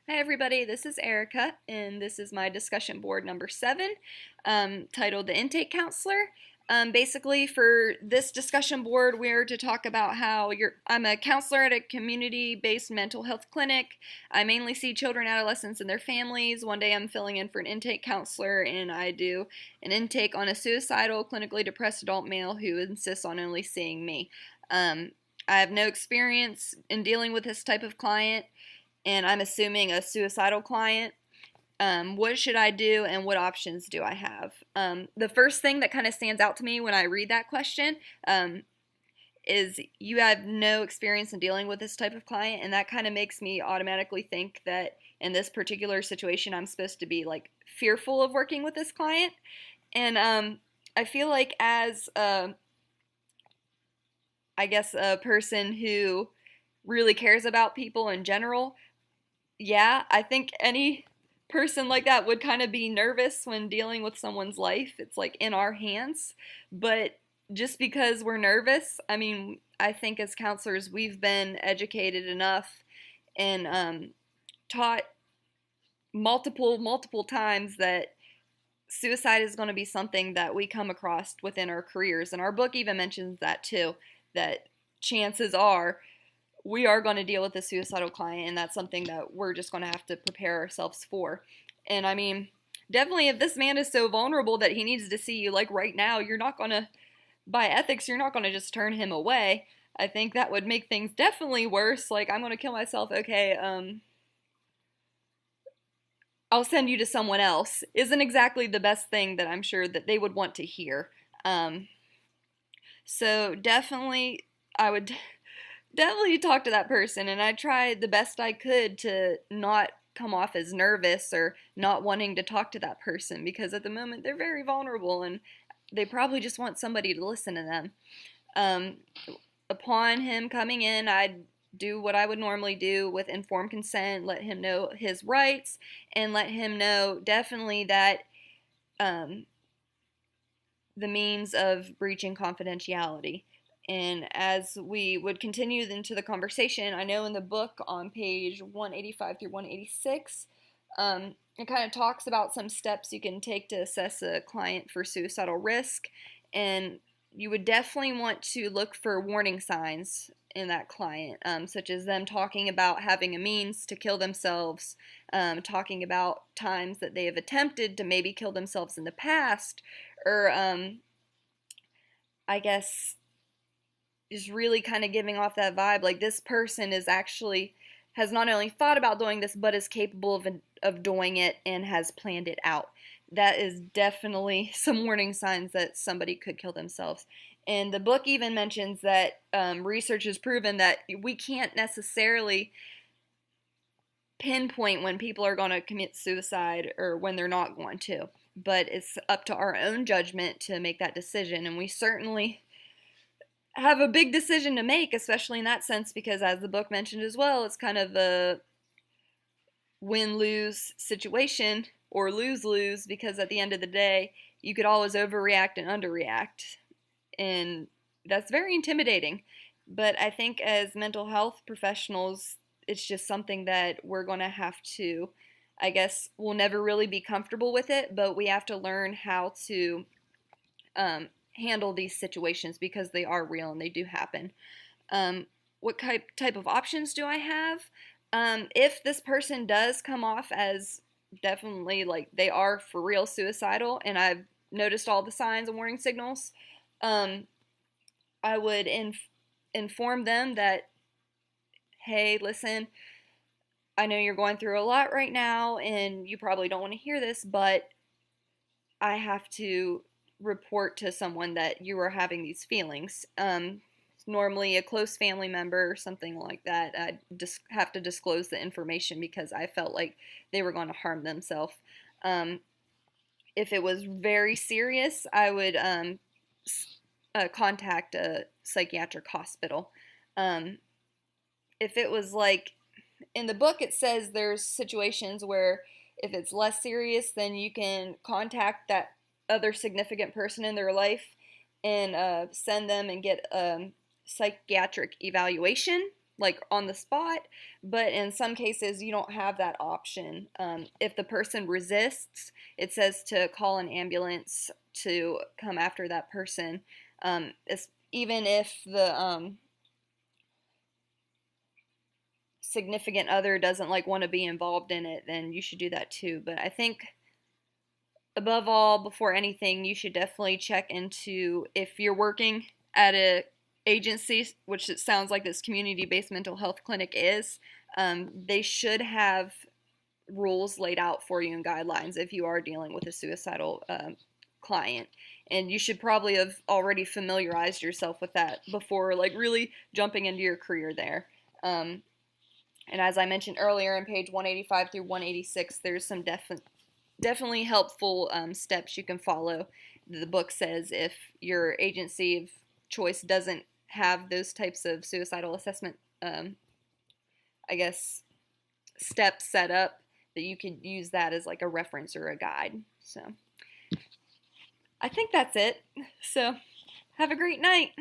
Hi everybody, this is Erica, and this is my discussion board number 7, titled The Intake Counselor. Basically, for this discussion board, we're to talk about how I'm a counselor at a community-based mental health clinic. I mainly see children, adolescents, and their families. One day I'm filling in for an intake counselor, and I do an intake on a suicidal, clinically depressed adult male who insists on only seeing me. I have no experience in dealing with this type of client, and I'm assuming a suicidal client. What should I do and what options do I have? The first thing that kind of stands out to me when I read that question is you have no experience in dealing with this type of client, and that kind of makes me automatically think that in this particular situation I'm supposed to be like fearful of working with this client. And I feel like as I guess a person who really cares about people in general, yeah, I think any person like that would kind of be nervous when dealing with someone's life. It's like in our hands. But just because we're nervous, I mean, I think as counselors, we've been educated enough and taught multiple times that suicide is going to be something that we come across within our careers. And our book even mentions that too, that chances are we are going to deal with a suicidal client, and that's something that we're just going to have to prepare ourselves for. And I mean, definitely if this man is so vulnerable that he needs to see you like right now, you're not going to, by ethics, you're not going to just turn him away. I think that would make things definitely worse. Like, I'm going to kill myself. Okay, I'll send you to someone else isn't exactly the best thing that I'm sure that they would want to hear. Um, so definitely, I would definitely talk to that person, and I tried the best I could to not come off as nervous or not wanting to talk to that person, because at the moment they're very vulnerable and they probably just want somebody to listen to them. Um, Upon him coming in, I'd do what I would normally do with informed consent, let him know his rights, and let him know definitely that um, the means of breaching confidentiality. And as we would continue into the conversation, I know in the book on page 185 through 186, it kind of talks about some steps you can take to assess a client for suicidal risk. And you would definitely want to look for warning signs in that client, such as them talking about having a means to kill themselves, talking about times that they have attempted to maybe kill themselves in the past, or I guess just really kind of giving off that vibe like this person is actually has not only thought about doing this but is capable of doing it and has planned it out. That is definitely some warning signs that somebody could kill themselves. And the book even mentions that research has proven that we can't necessarily pinpoint when people are going to commit suicide or when they're not going to, but it's up to our own judgment to make that decision. And we certainly have a big decision to make, especially in that sense, because as the book mentioned as well, it's kind of a win-lose situation, or lose-lose, because at the end of the day, you could always overreact and underreact. And that's very intimidating. But I think as mental health professionals, it's just something that we're going to have to, I guess, we'll never really be comfortable with it, but we have to learn how to handle these situations because they are real and they do happen. What type of options do I have? If this person does come off as definitely like they are for real suicidal and I've noticed all the signs and warning signals, I would inform them that, hey, listen, I know you're going through a lot right now and you probably don't want to hear this, but I have to report to someone that you are having these feelings. Normally a close family member or something like that. I just have to disclose the information because I felt like they were going to harm themselves. Um, if it was very serious, I would contact a psychiatric hospital. Um, if it was like in the book, it says there's situations where if it's less serious, then you can contact that other significant person in their life and send them and get psychiatric evaluation. like on the spot, but in some cases you don't have that option. If the person resists, it says to call an ambulance to come after that person. Even if the significant other doesn't like want to be involved in it, then you should do that too. But I think above all, before anything, you should definitely check into if you're working at a agency, which it sounds like this community-based mental health clinic is. They should have rules laid out for you and guidelines if you are dealing with a suicidal client. And you should probably have already familiarized yourself with that before like really jumping into your career there. And as I mentioned earlier, in page 185 through 186, there's some definitely helpful steps you can follow. The book says if your agency of choice doesn't have those types of suicidal assessment, I guess, steps set up, that you could use that as like a reference or a guide. So I think that's it. So have a great night.